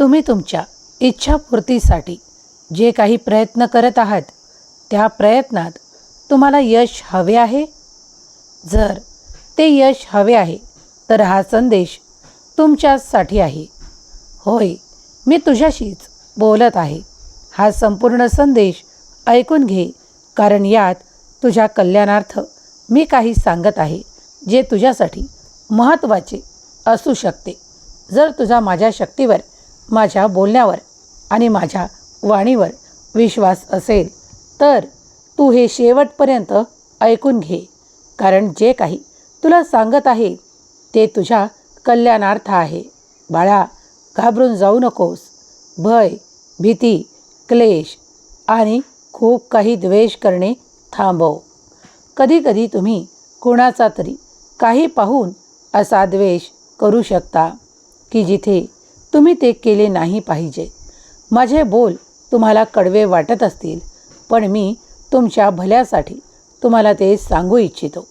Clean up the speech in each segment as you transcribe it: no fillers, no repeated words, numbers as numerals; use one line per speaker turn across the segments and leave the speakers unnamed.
तुम्ही तुमच्या इच्छापूर्तीसाठी जे काही प्रयत्न करत आहात त्या प्रयत्नात तुम्हाला यश हवे आहे. जर ते यश हवे आहे तर हा संदेश तुमच्यासाठी आहे. होय, मी तुझ्याशीच बोलत आहे. हा संपूर्ण संदेश ऐकून घे, कारण यात तुझ्या कल्याणार्थ मी काही सांगत आहे जे तुझ्यासाठी महत्त्वाचे असू शकते. जर तुझा माझ्या शक्तीवर, माझ्या बोलण्यावर आणि माझ्या वाणीवर विश्वास असेल तर तू हे शेवटपर्यंत ऐकून घे, कारण जे काही तुला सांगत आहे ते तुझ्या कल्याणार्थ आहे. बाळा, घाबरून जाऊ नकोस. भय, भीती, क्लेश आणि खूप काही द्वेष करणे थांबव. कधीकधी तुम्ही कुणाचा तरी काही पाहून असा द्वेष करू शकता की जिथे तुम्ही ते केले नाही पाहिजे. माझे बोल तुम्हाला कडवे वाटत असतील, पण मी तुमच्या भल्यासाठी तुम्हाला ते सांगू इच्छितो.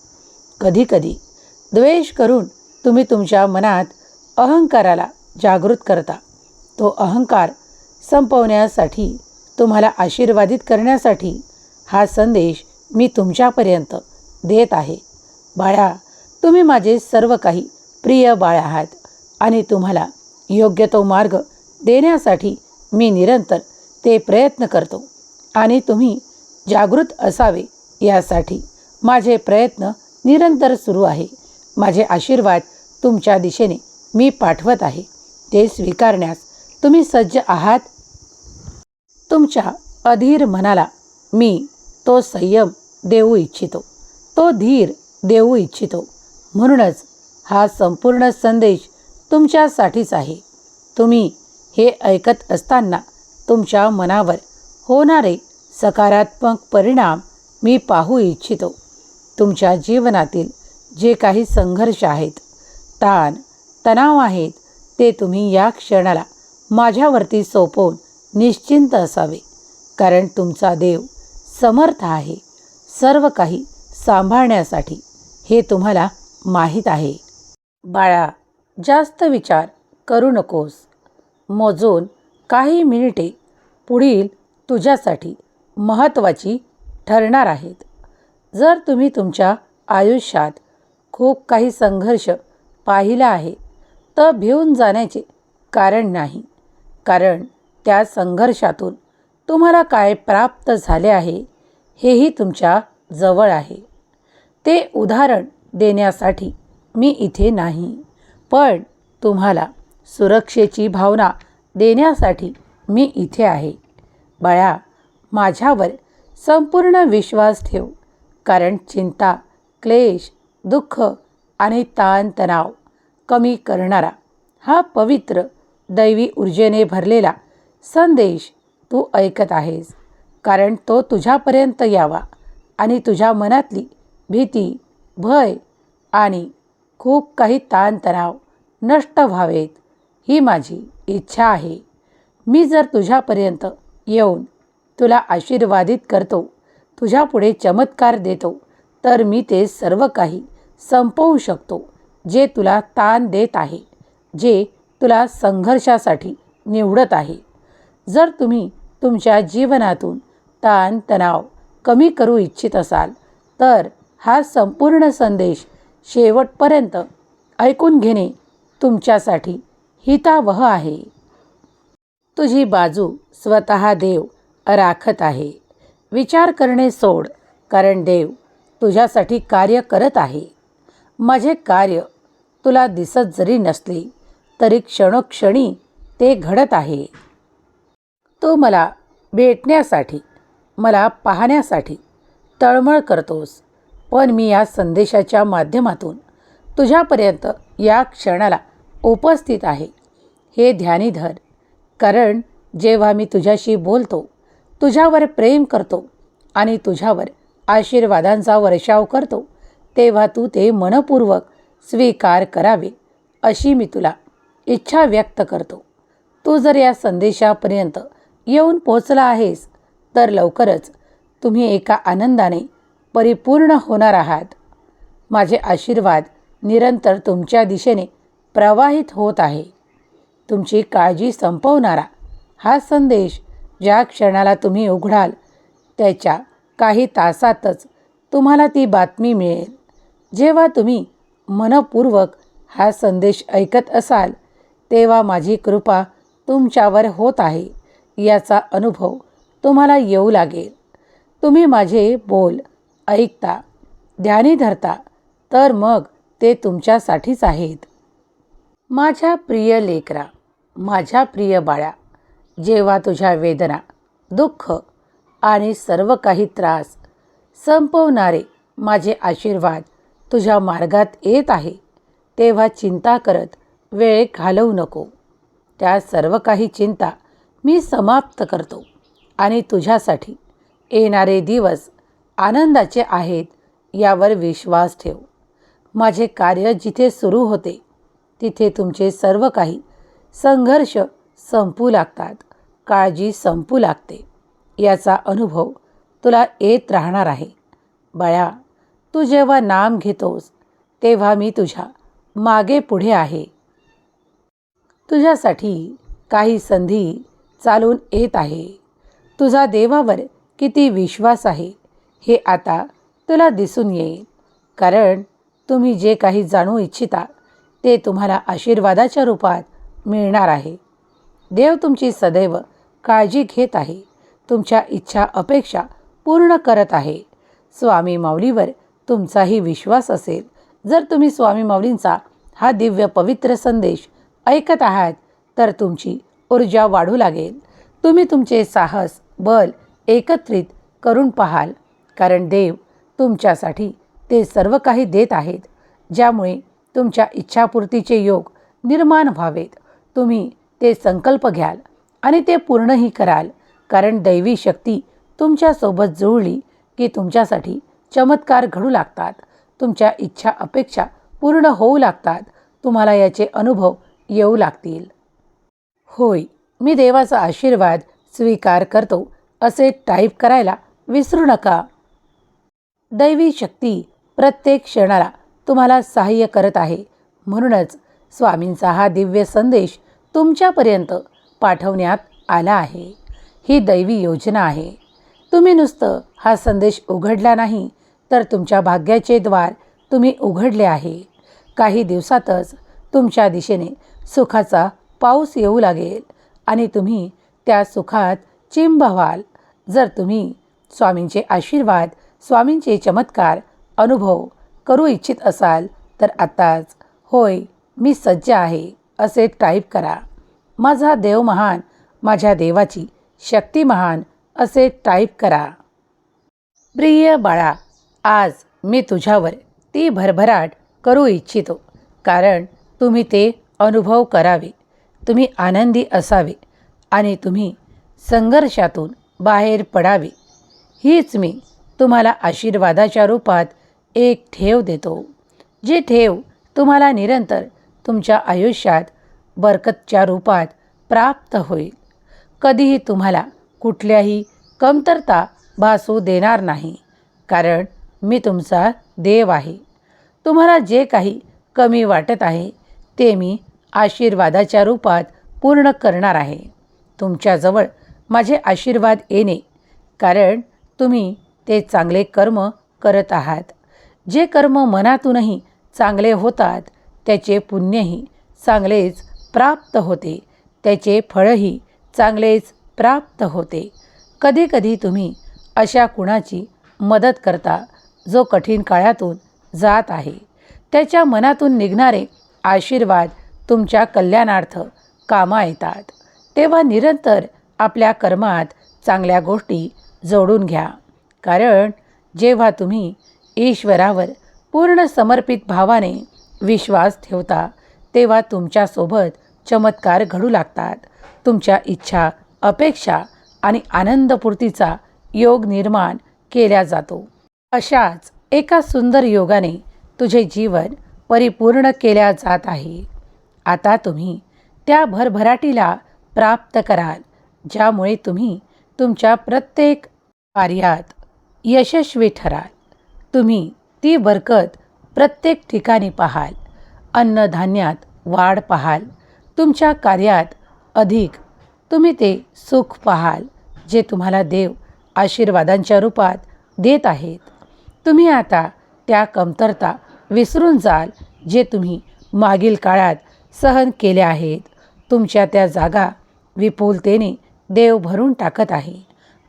कधीकधी द्वेष करून तुम्ही तुमच्या मनात अहंकाराला जागृत करता. तो अहंकार संपवण्यासाठी, तुम्हाला आशीर्वादित करण्यासाठी हा संदेश मी तुमच्यापर्यंत देत आहे. बाळा, तुम्ही माझे सर्व काही प्रिय बाळ आहात आणि तुम्हाला योग्य तो मार्ग देण्यासाठी मी निरंतर ते प्रयत्न करतो आणि तुम्ही जागृत असावे यासाठी माझे प्रयत्न निरंतर सुरू आहे. माझे आशीर्वाद तुमच्या दिशेने मी पाठवत आहे. ते स्वीकारण्यास तुम्ही सज्ज आहात. तुमच्या अधीर मनाला मी तो संयम देऊ इच्छितो, तो धीर देऊ इच्छितो. म्हणूनच हा संपूर्ण संदेश तुमच्यासाठीच आहे. तुम्ही हे ऐकत असताना तुमच्या मनावर होणारे सकारात्मक परिणाम मी पाहू इच्छितो. तुमच्या जीवनातील जे काही संघर्ष आहेत, ताण तणाव आहेत, ते तुम्ही या क्षणाला माझ्यावरती सोपवून निश्चिंत असावे, कारण तुमचा देव समर्थ आहे सर्व काही सांभाळण्यासाठी. हे तुम्हाला माहीत आहे. बाळा, जास्त विचार करू नकोस. मोजून काही मिनिटे पुढील तुझ्यासाठी महत्त्वाची ठरणार आहेत. जर तुम्ही तुमच्या आयुष्यात खूप काही संघर्ष पाहिला आहे तर भिवून जाण्याचे कारण नाही, कारण त्या संघर्षातून तुम्हाला काय प्राप्त झाले आहे हेही तुमच्या जवळ आहे. ते उदाहरण देण्यासाठी मी इथे नाही, पण तुम्हाला सुरक्षेची भावना देण्यासाठी मी इथे आहे. बाळा, माझ्यावर संपूर्ण विश्वास ठेव, कारण चिंता, क्लेश, दुःख आणि ताणतणाव कमी करणारा हा पवित्र दैवी ऊर्जेने भरलेला संदेश तू ऐकत आहेस. कारण तो तुझ्यापर्यंत यावा आणि तुझ्या मनातली भीती, भय आणि खूप काही ताणतणाव नष्ट व्हावेत, ही माझी इच्छा आहे. मी जर तुझ्यापर्यंत येऊन तुला आशीर्वादित करतो, तुझ्यापुढे चमत्कार देतो, तर मी ते सर्व काही संपवू शकतो जे तुला ताण देत आहे, जे तुला संघर्षासाठी निवडत आहे. जर तुम्ही तुमच्या जीवनातून ताण तणाव कमी करू इच्छित असाल तर हा संपूर्ण संदेश शेवटपर्यंत ऐकून घेणे तुमच्यासाठी हितावह आहे. तुझी बाजू स्वतः देव राखत आहे. विचार करणे सोड, कारण देव तुझ्यासाठी कार्य करत आहे. माझे कार्य तुला दिसत जरी नसले तरी क्षणोक्षणी ते घडत आहे. तू मला भेटण्यासाठी, मला पाहण्यासाठी तळमळ करतोस, पण मी या संदेशाच्या माध्यमातून तुझ्यापर्यंत या क्षणाला उपस्थित आहे. हे ध्यानी धर, कारण जेव्हा मी तुझ्याशी बोलतो, तुझ्यावर प्रेम करतो आणि तुझ्यावर आशीर्वादांचा वर्षाव करतो, तेव्हा तू ते मनपूर्वक स्वीकार करावे अशी मी तुला इच्छा व्यक्त करतो. तू जर या संदेशापर्यंत येऊन पोचला आहेस तर लवकरच तुम्ही एका आनंदाने परिपूर्ण होणार आहात. माझे आशीर्वाद निरंतर तुमच्या दिशेने प्रवाहित होत आहे. तुमची काळजी संपवणारा हा संदेश ज्या क्षणाला तुम्ही उघडाल त्याच्या काही तासातच तुम्हाला ती बातमी मिळेल. जेव्हा तुम्ही मनपूर्वक हा संदेश ऐकत असाल तेव्हा माझी कृपा तुमच्यावर होत आहे याचा अनुभव तुम्हाला येऊ लागेल. तुम्ही माझे बोल ऐकता, ध्यानी धरता, तर मग ते तुमच्यासाठीच आहेत. माझ्या प्रिय लेकरा, माझ्या प्रिय बाळा, जेव्हा तुझ्या वेदना, दुःख आणि सर्व काही त्रास संपवणारे माझे आशीर्वाद तुझ्या मार्गात येत आहे तेव्हा चिंता करत वेळ घालवू नको. त्या सर्व काही चिंता मी समाप्त करतो आणि तुझ्यासाठी येणारे दिवस आनंदाचे आहेत यावर विश्वास ठेव. माझे कार्य जिथे सुरू होते तिथे तुमचे सर्व काही संघर्ष संपू लागतात, काळजी संपू लागते. याचा अनुभव तुला येत राहणार आहे. बाळा, तू जेव्हा नाम घेतोस तेव्हा मी तुझ्या मागे पुढे आहे. तुझ्यासाठी काही संधी चालून येत आहे. तुझा देवावर किती विश्वास आहे हे आता तुला दिसून येईल. कारण तुम्ही जे काही जाणू इच्छिता ते तुम्हाला आशीर्वादाच्या रूपात मिळणार आहे. देव तुमची सदैव काळजी घेत आहे. तुमच्या इच्छा अपेक्षा पूर्ण करत आहे. स्वामी माऊलीवर तुमचाही विश्वास असेल, जर तुम्ही स्वामी माऊलींचा हा दिव्य पवित्र संदेश ऐकत आहात तर तुमची ऊर्जा वाढू लागेल. तुम्ही तुमचे साहस, बल एकत्रित करून पाहाल. कारण देव तुमच्यासाठी ते सर्व काही देत आहेत ज्यामुळे तुमच्या इच्छापूर्तीचे योग निर्माण व्हावेत. तुम्ही ते संकल्प घ्याल आणि ते पूर्णही कराल. कारण दैवी शक्ती तुमच्यासोबत जुळली की तुमच्यासाठी चमत्कार घडू लागतात. तुमच्या इच्छा अपेक्षा पूर्ण होऊ लागतात. तुम्हाला याचे अनुभव येऊ लागतील. होय, मी देवाचा आशीर्वाद स्वीकार करतो असे टाईप करायला विसरू नका. दैवी शक्ती प्रत्येक क्षणाला तुम्हाला सहाय्य करत आहे. म्हणूनच स्वामींचा हा दिव्य संदेश तुमच्यापर्यंत पाठवण्यात आला आहे. ही दैवी योजना आहे. तुम्ही नुसतं हा संदेश उघडला नाही तर तुमच्या भाग्याचे द्वार तुम्ही उघडले आहे. काही दिवसातच तुमच्या दिशेने सुखाचा पाऊस येऊ लागेल आणि तुम्ही त्या सुखात चिंब व्हाल. जर तुम्ही स्वामींचे आशीर्वाद, स्वामींचे चमत्कार अनुभव करू इच्छित असाल तर आत्ताच होय मी सज्ज आहे असे टाईप करा. माझा देव महान, माझ्या देवाची शक्ती महान असे टाईप करा. प्रिय बाळा, आज मी तुझ्यावर ती भरभराट करू इच्छितो. कारण तुम्ही ते अनुभव करावे, तुम्ही आनंदी असावे आणि तुम्ही संघर्षातून बाहेर पडावे. हीच मी तुम्हाला आशीर्वादाच्या रूपात एक ठेव देतो. जी ठेव तुम्हाला निरंतर तुमच्या आयुष्यात बरकतच्या रूपात प्राप्त होईल. कधीही तुम्हाला कुठल्याही कमतरता भासू देणार नाही. कारण मी तुमचा देव आहे. तुम्हाला जे काही कमी वाटत आहे ते मी आशीर्वादाच्या रूपात पूर्ण करणार आहे. तुमच्याजवळ माझे आशीर्वाद येणे कारण तुम्ही ते चांगले कर्म करत आहात. जे कर्म मनातूनही चांगले होतात त्याचे पुण्यही चांगलेच प्राप्त होते, त्याचे फळही चांगलेच प्राप्त होते. कधीकधी तुम्ही अशा कुणाची मदत करता जो कठीण काळातून जात आहे. त्याच्या मनातून निघणारे आशीर्वाद तुमच्या कल्याणार्थ कामा येतात. तेव्हा निरंतर आपल्या कर्मात चांगल्या गोष्टी जोडून घ्या. कारण जेव्हा तुम्ही ईश्वरावर पूर्ण समर्पित भावाने विश्वास ठेवता तेव्हा तुमच्यासोबत चमत्कार घडू लागतात. तुमच्या इच्छा, अपेक्षा आणि आनंदपूर्तीचा योग निर्माण केला जातो. अशाच एका सुंदर योगाने तुझे जीवन परिपूर्ण केल्या जात आहे. आता तुम्ही त्या भरभराटीला प्राप्त कराल ज्यामुळे तुम्ही तुमच्या प्रत्येक कार्यात यशस्वी ठराल. तुम्ही ती बरकत प्रत्येक ठिकाणी पाहाल. अन्नधान्यात वाढ पाहाल. तुमच्या कार्यात अधिक तुम्ही ते सुख पाहाल जे तुम्हाला देव आशीर्वादांच्या रूपात देत आहेत. तुम्ही आता त्या कमतरता विसरून जाल जे तुम्ही मागील काळात सहन केले आहेत. तुमच्या त्या जागा विपुलतेने देव भरून टाकत आहे.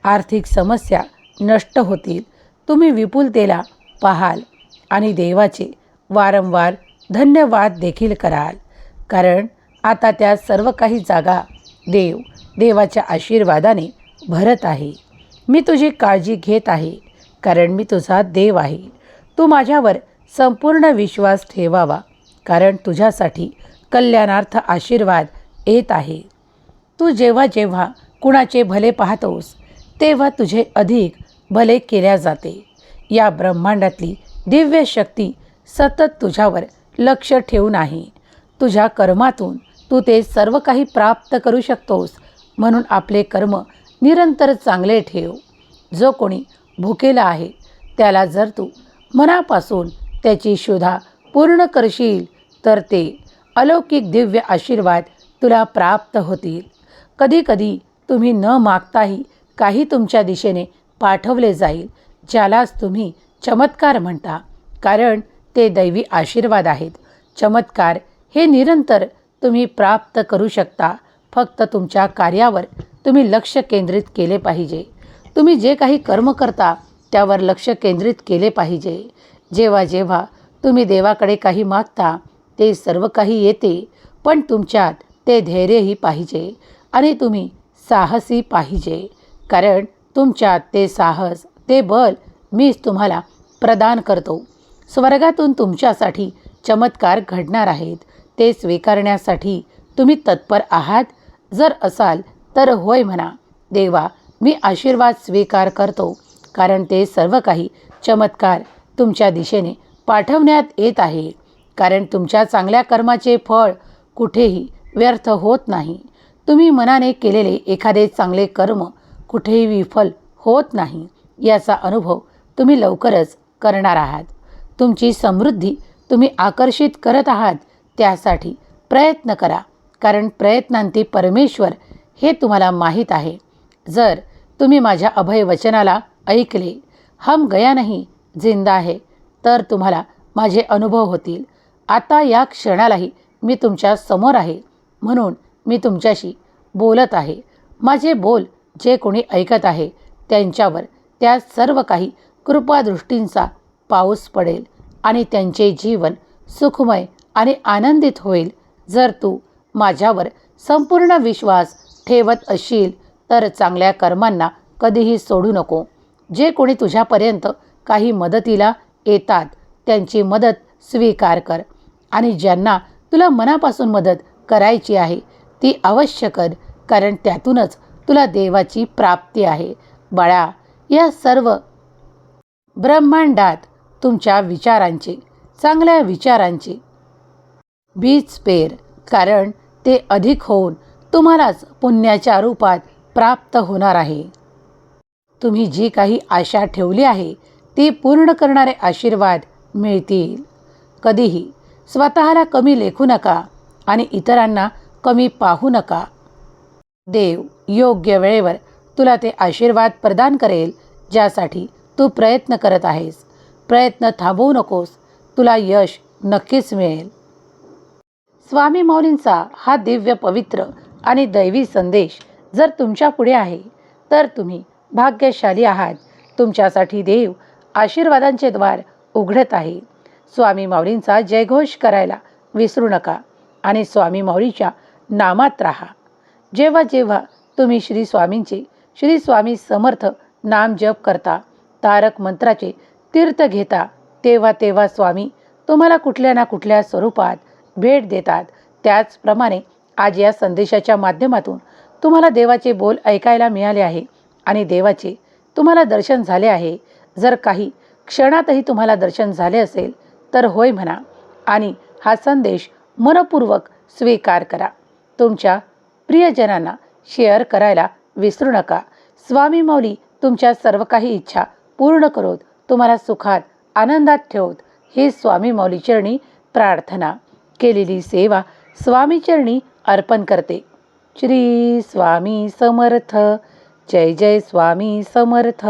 आर्थिक समस्या नष्ट होतील. तुम्ही विपुलतेला पाहाल आणि देवाचे वारंवार धन्यवाद देखील कराल, कारण आता त्या सर्व काही जागा देवाच्या आशीर्वादाने भरत आहे. मी तुझी काळजी घेत आहे, कारण मी तुझा देव आहे. तू माझ्यावर संपूर्ण विश्वास ठेवावा, कारण तुझ्यासाठी कल्याणार्थ आशीर्वाद येत आहे. तू जेव्हा जेव्हा कुणाचे भले पाहतोस तेव्हा तुझे अधिक भले केल्या जाते. या ब्रह्मांडातली दिव्य शक्ती सतत तुझ्यावर लक्ष ठेवून आहे. तुझ्या कर्मातून तू ते सर्व काही प्राप्त करू शकतोस. म्हणून आपले कर्म निरंतर चांगले ठेव. जो कोणी भुकेला आहे त्याला जर तू मनापासून त्याची क्षुधा पूर्ण करशील तर ते अलौकिक दिव्य आशीर्वाद तुला प्राप्त होतील. कधीकधी तुम्ही न मागताही काही तुमच्या दिशेने पाठवले जाईल, ज्यालाच तुम्ही चमत्कार म्हणता, कारण ते दैवी आशीर्वाद आहेत. चमत्कार हे निरंतर तुम्ही प्राप्त करू शकता. फक्त तुमच्या कार्यावर तुम्ही लक्ष केंद्रित केले पाहिजे. तुम्ही जे काही कर्म करता त्यावर लक्ष केंद्रित केले पाहिजे. जेव्हा जेव्हा तुम्ही देवाकडे काही मागता ते सर्व काही येते, पण तुमच्यात ते धैर्यही पाहिजे आणि तुम्ही साहसी पाहिजे, कारण तुमच्यात ते साहस, ते बल मीच तुम्हाला प्रदान करतो. स्वर्गातून तुमच्यासाठी चमत्कार घडणार आहेत. ते स्वीकारण्यासाठी तुम्ही तत्पर आहात. जर असाल तर होय म्हणा. देवा, मी आशीर्वाद स्वीकार करतो, कारण ते सर्व काही चमत्कार तुमच्या दिशेने पाठवण्यात येत आहे. कारण तुमच्या चांगल्या कर्माचे फळ कुठेही व्यर्थ होत नाही. तुम्ही मनाने केलेले एखादे चांगले कर्म कुठेही विफल होत नाही. याचा अनुभव तुम्ही लवकरच करणार आहात. तुमची समृद्धी तुम्ही आकर्षित करत आहात, त्यासाठी प्रयत्न करा, कारण प्रयत्नांती परमेश्वर हे तुम्हाला माहीत आहे. जर तुम्ही माझ्या अभय वचनाला ऐकले, हम गया नहीं जिंदा है, तर तुम्हाला माझे अनुभव होतील. आता या क्षणालाही मी तुमच्या समोर आहे, म्हणून मी तुमच्याशी बोलत आहे. माझे बोल जे कोणी ऐकत आहे त्यांच्यावर त्या सर्व काही कृपादृष्टींचा पाऊस पडेल आणि त्यांचे जीवन सुखमय आणि आनंदित होईल. जर तू माझ्यावर संपूर्ण विश्वास ठेवत असशील तर चांगल्या कर्मांना कधीही सोडू नको. जे कोणी तुझ्यापर्यंत काही मदतीला येतात त्यांची मदत स्वीकार कर, आणि ज्यांना तुला मनापासून मदत करायची आहे ती अवश्य कर, कारण त्यातूनच तुला देवाची प्राप्ती आहे. बाळा, या सर्व ब्रह्मांडात तुमच्या विचारांचे, चांगल्या विचारांचे बीज पेर, कारण ते अधिक होऊन तुम्हालाच पुण्याच्या रूपात प्राप्त होणार आहे. तुम्ही जी काही आशा ठेवली आहे ती पूर्ण करणारे आशीर्वाद मिळतील. कधीही स्वतःला कमी लेखू नका आणि इतरांना कमी पाहू नका. देव योग्य वेळेवर तुला ते आशीर्वाद प्रदान करेल ज्यासाठी तू प्रयत्न करत आहेस. प्रयत्न थांबवू नकोस, तुला यश नक्कीच मिळेल. स्वामी माऊलींचा हा दिव्य, पवित्र आणि दैवी संदेश जर तुमच्या पुढे आहे तर तुम्ही भाग्यशाली आहात. तुमच्यासाठी देव आशीर्वादांचे द्वार उघडत आहे. स्वामी माऊलींचा जयघोष करायला विसरू नका आणि स्वामी माऊलीच्या नामात राहा. जेव्हा जेव्हा तुम्ही श्री स्वामींचे, श्री स्वामी समर्थ नाम जप करता, तारक मंत्राचे तीर्थ घेता, तेव्हा तेव्हा स्वामी तुम्हाला कुठल्या ना कुठल्या स्वरूपात भेट देतात. त्याचप्रमाणे आज या संदेशाच्या माध्यमातून तुम्हाला देवाचे बोल ऐकायला मिळाले आहे आणि देवाचे तुम्हाला दर्शन झाले आहे. जर काही क्षणातही तुम्हाला दर्शन झाले असेल तर होय म्हणा आणि हा संदेश मनपूर्वक स्वीकार करा. तुमच्या प्रियजनांना शेअर करायला विसरू नका. स्वामी माऊली तुमच्या सर्व काही इच्छा पूर्ण करोत, तुम्हाला सुखात आनंदात ठेवत, ही स्वामी माऊली चरणी प्रार्थना. केलेली सेवा स्वामी चरणी अर्पण करते. श्री स्वामी समर्थ. जय जय स्वामी समर्थ.